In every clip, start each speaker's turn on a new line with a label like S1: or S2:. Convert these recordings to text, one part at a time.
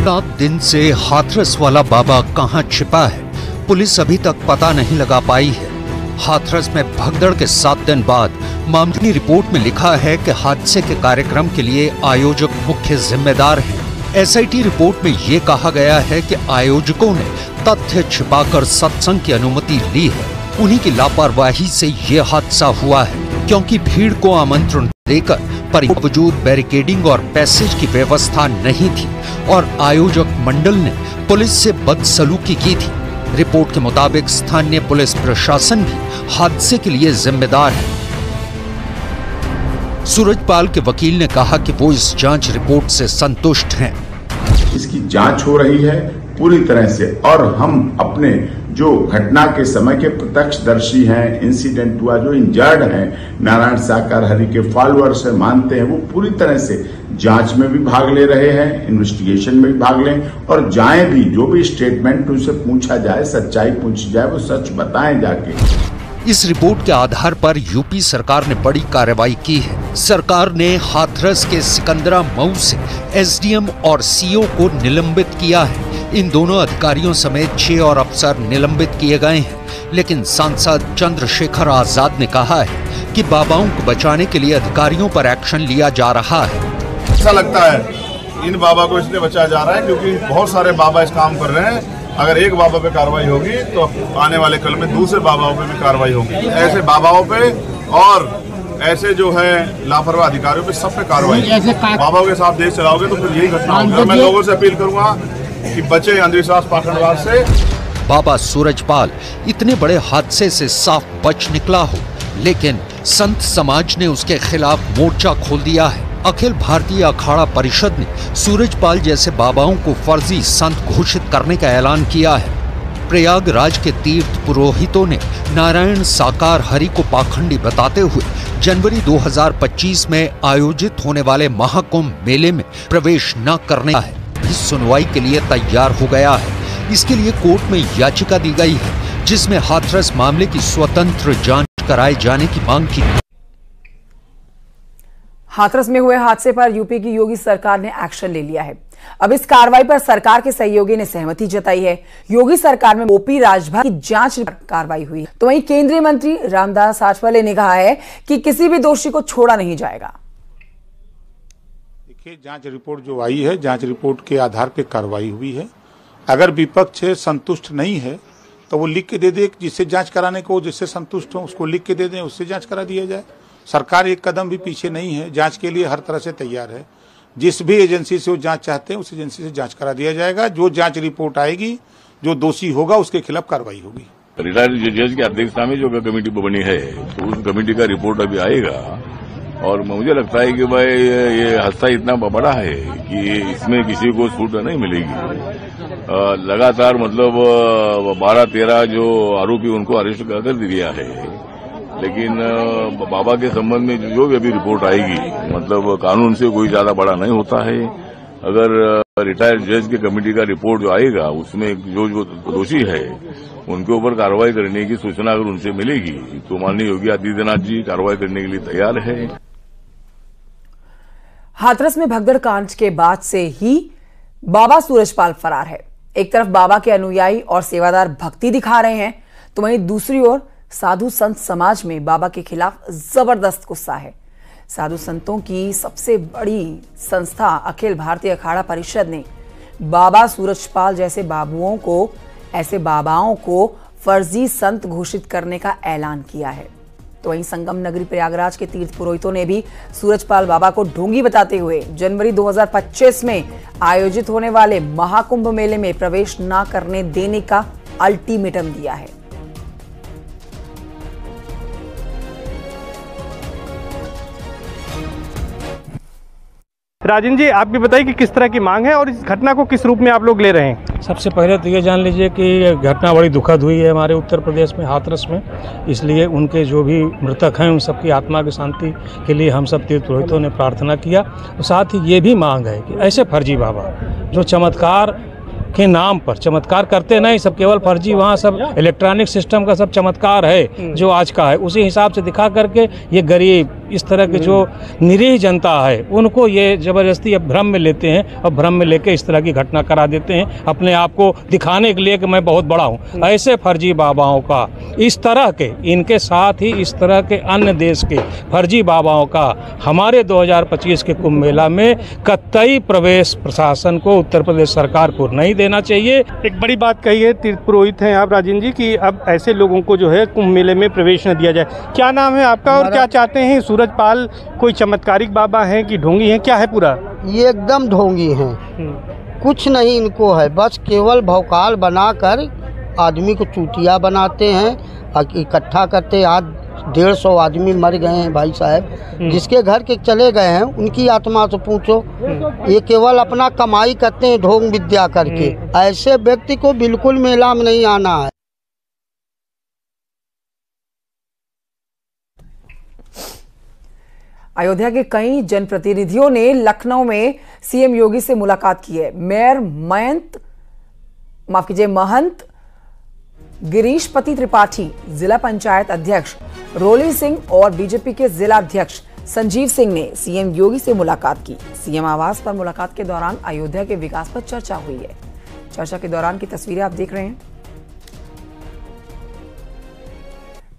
S1: 7 दिन से हाथरस वाला बाबा कहां छिपा है, पुलिस अभी तक पता नहीं लगा पाई है। हाथरस में भगदड़ के 7 दिन बाद मामले की रिपोर्ट में लिखा है कि हादसे के कार्यक्रम के लिए आयोजक मुख्य जिम्मेदार हैं। एसआईटी रिपोर्ट में ये कहा गया है कि आयोजकों ने तथ्य छिपाकर सत्संग की अनुमति ली है। उन्हीं की लापरवाही से ये हादसा हुआ है, क्योंकि भीड़ को आमंत्रण देकर पर बावजूद बैरिकेडिंग और पैसेज की व्यवस्था नहीं थी और आयोजक मंडल ने पुलिस से बदसलूकी की थी। रिपोर्ट के मुताबिक स्थानीय पुलिस प्रशासन भी हादसे के लिए जिम्मेदार है। सूरजपाल के वकील ने कहा कि वो इस जांच रिपोर्ट से संतुष्ट हैं।
S2: इसकी जांच हो रही है पूरी तरह से और हम अपने जो घटना के समय के प्रत्यक्षदर्शी हैं, इंसिडेंट हुआ, जो इंजर्ड हैं, नारायण साकार हरि के फॉलोअर्स से मानते हैं, वो पूरी तरह से जांच में भी भाग ले रहे हैं, इन्वेस्टिगेशन में भी भाग लें और जाएं भी, जो भी स्टेटमेंट उनसे पूछा जाए, सच्चाई पूछी जाए, वो सच बताएं जाके।
S1: इस रिपोर्ट के आधार पर यूपी सरकार ने बड़ी कार्रवाई की है। सरकार ने हाथरस के सिकंदरा मऊ से एसडीएम और सीओ को निलंबित किया है। इन दोनों अधिकारियों समेत 6 और अफसर निलंबित किए गए हैं। लेकिन सांसद चंद्रशेखर आजाद ने कहा है कि बाबाओं को बचाने के लिए अधिकारियों पर एक्शन लिया जा रहा है।
S3: ऐसा लगता है इन बाबा को इसलिए बचाया जा रहा है क्योंकि बहुत सारे बाबा इस काम कर रहे हैं। अगर एक बाबा पे कार्रवाई होगी तो आने वाले कल में दूसरे बाबाओं पे भी कार्रवाई होगी। ऐसे बाबाओं पे और ऐसे जो है लापरवाह अधिकारियों पे सब पे कार्रवाई। बाबाओं के साथ देश चलाओगे तो फिर यही घटना होगी। मैं लोगों से अपील करूंगा कि बचे अंधविश्वास पाखंडवाद से।
S1: बाबा सूरजपाल इतने बड़े हादसे से साफ बच निकला हो, लेकिन संत समाज ने उसके खिलाफ मोर्चा खोल दिया है। अखिल भारतीय अखाड़ा परिषद ने सूरजपाल जैसे बाबाओं को फर्जी संत घोषित करने का ऐलान किया है। प्रयागराज के तीर्थ पुरोहितों ने नारायण साकार हरि को पाखंडी बताते हुए जनवरी 2025 में आयोजित होने वाले महाकुंभ मेले में प्रवेश न करने का है। इस सुनवाई के लिए तैयार हो गया है। इसके लिए कोर्ट में याचिका दी गई है, जिसमें हाथरस मामले की स्वतंत्र जांच कराए जाने की मांग की।
S4: हाथरस में हुए हादसे पर यूपी की योगी सरकार ने एक्शन ले लिया है। अब इस कार्रवाई पर सरकार के सहयोगी ने सहमति जताई है। योगी सरकार में ओपी राजभर की जांच कार्रवाई हुई है। तो वहीं केंद्रीय मंत्री रामदास आठवले ने कहा है कि किसी भी दोषी को छोड़ा नहीं जाएगा।
S5: देखिए, जांच रिपोर्ट जो आई है, जांच रिपोर्ट के आधार पर कार्रवाई हुई है। अगर विपक्ष संतुष्ट नहीं है तो वो लिख के दे दे, जिससे जांच कराने को, जिससे संतुष्ट हो उसको लिख के दे दें, उससे जांच करा दिया जाए। सरकार एक कदम भी पीछे नहीं है, जांच के लिए हर तरह से तैयार है। जिस भी एजेंसी से वो जांच चाहते हैं उस एजेंसी से जांच करा दिया जाएगा। जो जांच रिपोर्ट आएगी, जो दोषी होगा उसके खिलाफ कार्रवाई होगी।
S6: रिटायर्ड जज की अध्यक्षता में जो कमेटी बनी है, तो उस कमेटी का रिपोर्ट अभी आएगा और मुझे लगता है कि भाई ये हादसा इतना बड़ा है कि इसमें किसी को छूट नहीं मिलेगी। लगातार मतलब 12-13 जो आरोपी उनको अरेस्ट कर दिया है, लेकिन बाबा के संबंध में जो भी अभी रिपोर्ट आएगी, मतलब कानून से कोई ज्यादा बड़ा नहीं होता है। अगर रिटायर्ड जज की कमेटी का रिपोर्ट जो आएगा, उसमें जो दोषी है उनके ऊपर कार्रवाई करने की सूचना अगर उनसे मिलेगी तो माननीय योगी आदित्यनाथ जी कार्रवाई करने के लिए तैयार है।
S4: हाथरस में भगदड़ कांड के बाद से ही बाबा सूरजपाल फरार है। एक तरफ बाबा के अनुयायी और सेवादार भक्ति दिखा रहे हैं, तो वहीं दूसरी ओर साधु संत समाज में बाबा के खिलाफ जबरदस्त गुस्सा है। साधु संतों की सबसे बड़ी संस्था अखिल भारतीय अखाड़ा परिषद ने बाबा सूरजपाल जैसे बाबाओं को फर्जी संत घोषित करने का ऐलान किया है। तो वहीं संगम नगरी प्रयागराज के तीर्थ पुरोहितों ने भी सूरजपाल बाबा को ढोंगी बताते हुए जनवरी 2025 में आयोजित होने वाले महाकुंभ मेले में प्रवेश न करने देने का अल्टीमेटम दिया है।
S7: राजन जी, आप भी बताइए कि किस तरह की मांग है और इस घटना को किस रूप में आप लोग ले रहे हैं?
S8: सबसे पहले तो ये जान लीजिए कि घटना बड़ी दुखद हुई है हमारे उत्तर प्रदेश में, हाथरस में। इसलिए उनके जो भी मृतक हैं उन सबकी आत्मा की शांति के लिए हम सब तीर्थ पुरोहितों ने प्रार्थना किया। और साथ ही ये भी मांग है कि ऐसे फर्जी बाबा जो चमत्कार के नाम पर चमत्कार करते नहीं, सब केवल फर्जी, वहाँ सब इलेक्ट्रॉनिक सिस्टम का सब चमत्कार है जो आज का है, उसी हिसाब से दिखा करके ये गरीब इस तरह के जो निरीह जनता है उनको ये ज़बरदस्ती अब भ्रम में लेते हैं और भ्रम में लेके इस तरह की घटना करा देते हैं अपने आप को दिखाने के लिए कि मैं बहुत बड़ा हूँ। ऐसे फर्जी बाबाओं का इस तरह के, इनके साथ ही इस तरह के अन्य देश के फर्जी बाबाओं का हमारे 2025 के कुंभ मेला में कतई प्रवेश प्रशासन को, उत्तर प्रदेश सरकार को नहीं देना चाहिए।
S7: एक बड़ी बात कही है, तीर्थ पुरोहित हैं आप राजेंद्र जी, कि अब ऐसे लोगों को जो है कुंभ मेले में प्रवेश न दिया जाए। क्या नाम है आपका और क्या चाहते हैं? सूरजपाल कोई चमत्कारिक बाबा हैं कि ढोंगी हैं, क्या है पूरा?
S9: ये एकदम ढोंगी हैं, कुछ नहीं इनको है, बस केवल भौकाल बनाकर आदमी को चूतिया बनाते हैं, इकट्ठा करते। आज 150 आदमी मर गए हैं भाई साहब, जिसके घर के चले गए हैं उनकी आत्मा से पूछो। ये केवल अपना कमाई करते हैं ढोंग विद्या करके। ऐसे व्यक्ति को बिल्कुल मेला में नहीं आना है।
S4: अयोध्या के कई जनप्रतिनिधियों ने लखनऊ में सीएम योगी से मुलाकात की है। मेयर महंत गिरीशपति त्रिपाठी, जिला पंचायत अध्यक्ष रोली सिंह और बीजेपी के जिला अध्यक्ष संजीव सिंह ने सीएम योगी से मुलाकात की। सीएम आवास पर मुलाकात के दौरान अयोध्या के विकास पर चर्चा हुई है। चर्चा के दौरान की तस्वीरें आप देख रहे हैं।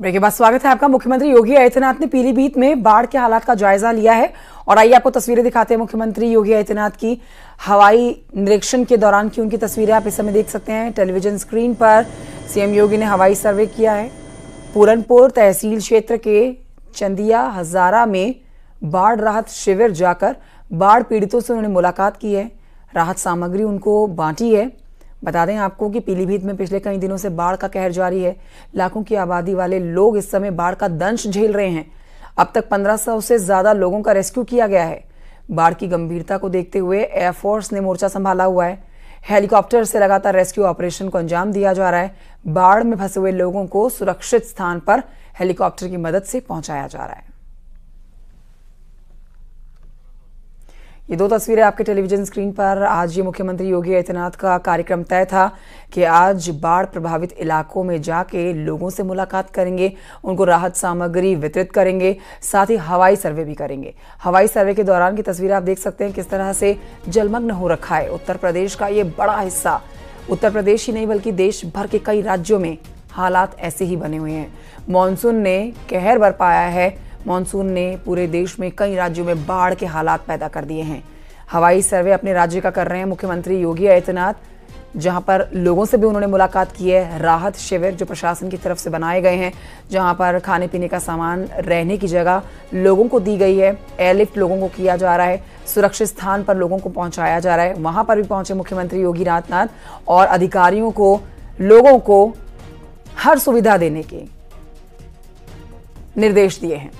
S4: ब्रेक के बाद स्वागत है आपका। मुख्यमंत्री योगी आदित्यनाथ ने पीलीभीत में बाढ़ के हालात का जायजा लिया है और आइए आपको तस्वीरें दिखाते हैं मुख्यमंत्री योगी आदित्यनाथ की हवाई निरीक्षण के दौरान की उनकी तस्वीरें आप इस समय देख सकते हैं टेलीविजन स्क्रीन पर। सीएम योगी ने हवाई सर्वे किया है। पूरनपुर तहसील क्षेत्र के चंदिया हजारा में बाढ़ राहत शिविर जाकर बाढ़ पीड़ितों से उन्होंने मुलाकात की है, राहत सामग्री उनको बांटी है। बता दें आपको कि पीलीभीत में पिछले कई दिनों से बाढ़ का कहर जारी है। लाखों की आबादी वाले लोग इस समय बाढ़ का दंश झेल रहे हैं। अब तक 1500 से ज्यादा लोगों का रेस्क्यू किया गया है। बाढ़ की गंभीरता को देखते हुए एयरफोर्स ने मोर्चा संभाला हुआ है। हेलीकॉप्टर से लगातार रेस्क्यू ऑपरेशन को अंजाम दिया जा रहा है। बाढ़ में फंसे हुए लोगों को सुरक्षित स्थान पर हेलीकॉप्टर की मदद से पहुंचाया जा रहा है। ये दो तस्वीरें आपके टेलीविजन स्क्रीन पर। आज ये मुख्यमंत्री योगी आदित्यनाथ का कार्यक्रम तय था कि आज बाढ़ प्रभावित इलाकों में जाके लोगों से मुलाकात करेंगे, उनको राहत सामग्री वितरित करेंगे, साथ ही हवाई सर्वे भी करेंगे। हवाई सर्वे के दौरान की तस्वीरें आप देख सकते हैं किस तरह से जलमग्न हो रखा है उत्तर प्रदेश का ये बड़ा हिस्सा। उत्तर प्रदेश ही नहीं बल्कि देश भर के कई राज्यों में हालात ऐसे ही बने हुए हैं। मानसून ने कहर बरपाया है। मानसून ने पूरे देश में कई राज्यों में बाढ़ के हालात पैदा कर दिए हैं। हवाई सर्वे अपने राज्य का कर रहे हैं मुख्यमंत्री योगी आदित्यनाथ, जहां पर लोगों से भी उन्होंने मुलाकात की है। राहत शिविर जो प्रशासन की तरफ से बनाए गए हैं, जहां पर खाने पीने का सामान, रहने की जगह लोगों को दी गई है। एयरलिफ्ट लोगों को किया जा रहा है, सुरक्षित स्थान पर लोगों को पहुंचाया जा रहा है। वहां पर भी पहुंचे मुख्यमंत्री योगी आदित्यनाथ और अधिकारियों को, लोगों को हर सुविधा देने के निर्देश दिए हैं।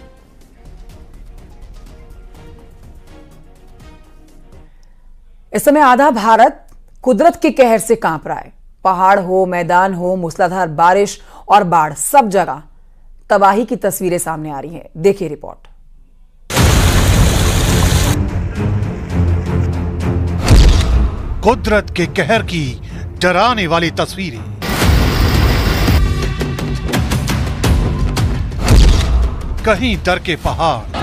S4: इस समय आधा भारत कुदरत के कहर से कांप रहा है। पहाड़ हो, मैदान हो, मूसलाधार बारिश और बाढ़, सब जगह तबाही की तस्वीरें सामने आ रही हैं। देखिए रिपोर्ट।
S10: कुदरत के कहर की डराने वाली तस्वीरें। कहीं दर के पहाड़,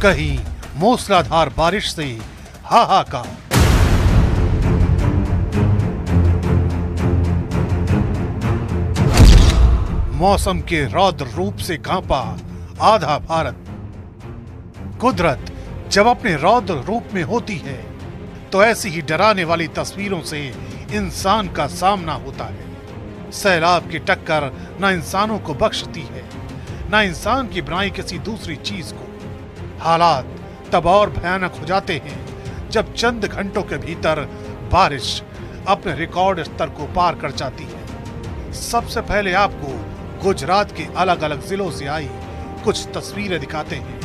S10: कहीं मूसलाधार बारिश से हाहाकार। मौसम के रौद्र रूप से कांपा आधा भारत। कुदरत जब अपने रौद्र रूप में होती है तो ऐसी ही डराने वाली तस्वीरों से इंसान का सामना होता है। सैलाब की टक्कर न इंसानों को बख्शती है, न इंसान की बनाई किसी दूसरी चीज को। हालात तब और भयानक हो जाते हैं जब चंद घंटों के भीतर बारिश अपने रिकॉर्ड स्तर को पार कर जाती है। सबसे पहले आपको गुजरात के अलग अलग जिलों से आई कुछ तस्वीरें दिखाते हैं।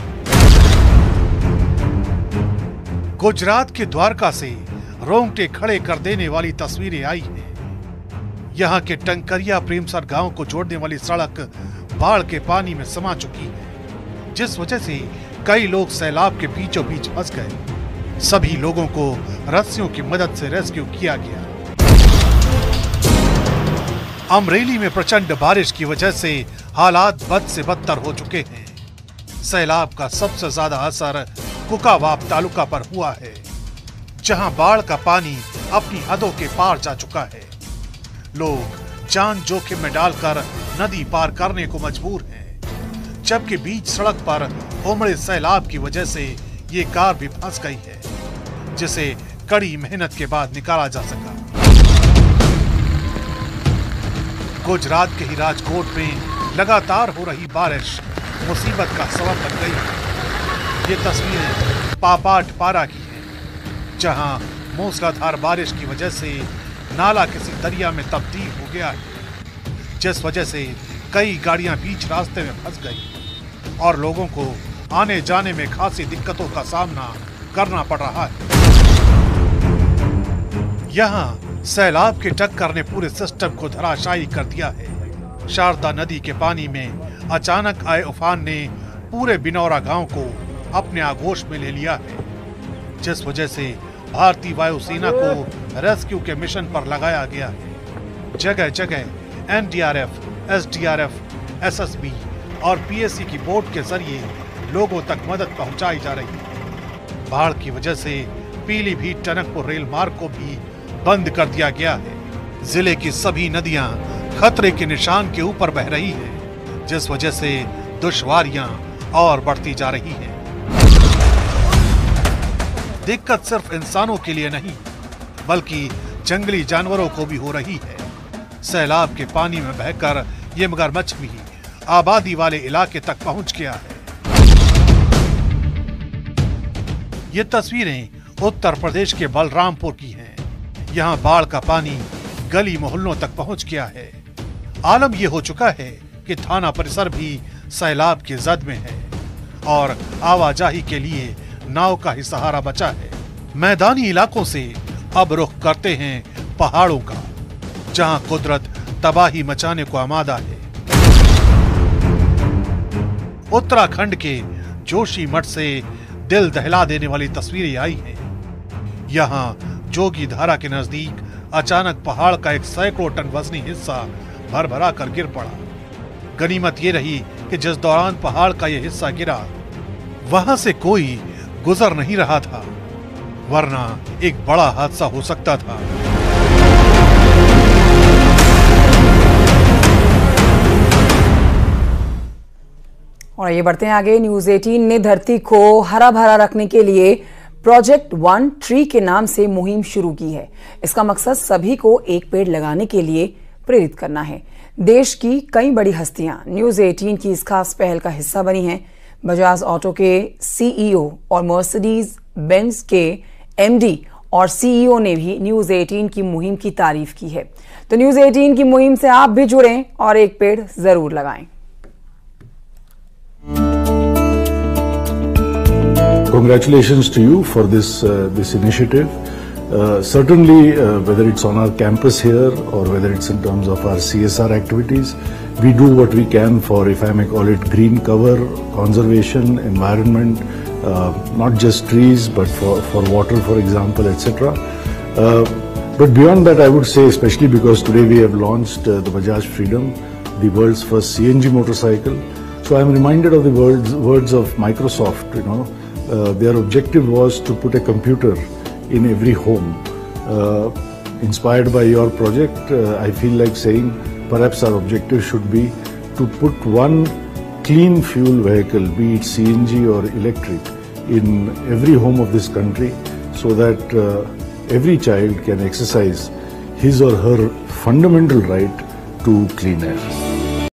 S10: गुजरात के द्वारका से रोंगटे खड़े कर देने वाली तस्वीरें आई हैं। यहाँ के टंकरिया प्रेमसर गांव को जोड़ने वाली सड़क बाढ़ के पानी में समा चुकी है, जिस वजह से कई लोग सैलाब के बीचों बीच फंस गए। सभी लोगों को रस्सियों की मदद से रेस्क्यू किया गया। अमरेली में प्रचंड बारिश की वजह से हालात बद से बदतर हो चुके हैं। सैलाब का सबसे ज्यादा असर कुकावाब तालुका पर हुआ है, जहां बाढ़ का पानी अपनी हदों के पार जा चुका है। लोग जान जोखिम में डालकर नदी पार करने को मजबूर हैं, जबकि बीच सड़क पर उमड़े सैलाब की वजह से ये कार भी फंस गई है, जिसे कड़ी मेहनत के बाद निकाला जा सका। गुजरात के ही राजकोट में लगातार हो रही बारिश मुसीबत का सबब बन गई है। ये तस्वीरें पापाटपारा की हैं, जहां मूसलाधार बारिश की वजह से नाला किसी दरिया में तब्दील हो गया है, जिस वजह से कई गाड़ियां बीच रास्ते में फंस गई और लोगों को आने जाने में खासी दिक्कतों का सामना करना पड़ रहा है। यहाँ सैलाब की टक्कर ने पूरे सिस्टम को धराशायी कर दिया है। शारदा नदी के पानी में अचानक आए उफान ने पूरे बिनौरा गांव को अपने आगोश में ले लिया है, जिस वजह से भारतीय वायुसेना को रेस्क्यू के मिशन पर लगाया गया है। जगह जगह एनडीआरएफ, एसडीआरएफ, एसएसबी और पीएससी की बोट के जरिए लोगों तक मदद पहुंचाई जा रही है। बाढ़ की वजह से पीलीभीत टनकपुर रेल मार्ग को भी बंद कर दिया गया है। जिले की सभी नदियां खतरे के निशान के ऊपर बह रही हैं, जिस वजह से दुश्वारियां और बढ़ती जा रही हैं। दिक्कत सिर्फ इंसानों के लिए नहीं, बल्कि जंगली जानवरों को भी हो रही है। सैलाब के पानी में बहकर ये मगरमच्छ भी आबादी वाले इलाके तक पहुंच गया है। ये तस्वीरें उत्तर प्रदेश के बलरामपुर की हैं। यहाँ बाढ़ का पानी गली मोहल्लों तक पहुंच गया है। आलम यह हो चुका है कि थाना परिसर भी सैलाब की जद में है और आवाजाही के लिए नाव का ही सहारा बचा है। मैदानी इलाकों से अब रुख करते हैं पहाड़ों का, जहां कुदरत तबाही मचाने को आमादा है। उत्तराखंड के जोशीमठ से दिल दहला देने वाली तस्वीरें आई हैं। यहाँ जोगी धारा के नजदीक अचानक पहाड़ का एक सैकड़ों टन वजनी हिस्सा भरभरा कर गिर पड़ा। गनीमत ये रही कि जिस दौरान पहाड़ का यह हिस्सा गिरा, वहां से कोई गुजर नहीं रहा था, वरना एक बड़ा हादसा हो सकता था।
S4: और ये बढ़ते हैं आगे। न्यूज 18 ने धरती को हरा भरा रखने के लिए प्रोजेक्ट 1 ट्री के नाम से मुहिम शुरू की है। इसका मकसद सभी को एक पेड़ लगाने के लिए प्रेरित करना है। देश की कई बड़ी हस्तियां न्यूज 18 की इस खास पहल का हिस्सा बनी हैं। बजाज ऑटो के सीईओ और मर्सिडीज बेंज के एमडी और सीईओ ने भी न्यूज 18 की मुहिम की तारीफ की है। तो न्यूज 18 की मुहिम से आप भी जुड़ें और एक पेड़ जरूर लगाएं।
S11: Congratulations to you for this initiative. Certainly, whether it's on our campus here or whether it's in terms of our CSR activities, we do what we can for, if I may call it, green cover, conservation, environment, not just trees, but for water, for example, etc. But beyond that, I would say, especially because today we have launched the Bajaj Freedom, the world's first CNG motorcycle. So I'm reminded of the words of Microsoft, their objective was to put a computer in every home. Inspired by your project, I feel like saying perhaps our objective should be to put one clean fuel vehicle, be it CNG or electric, in every home of this country so that every child can exercise his or her fundamental right to clean air.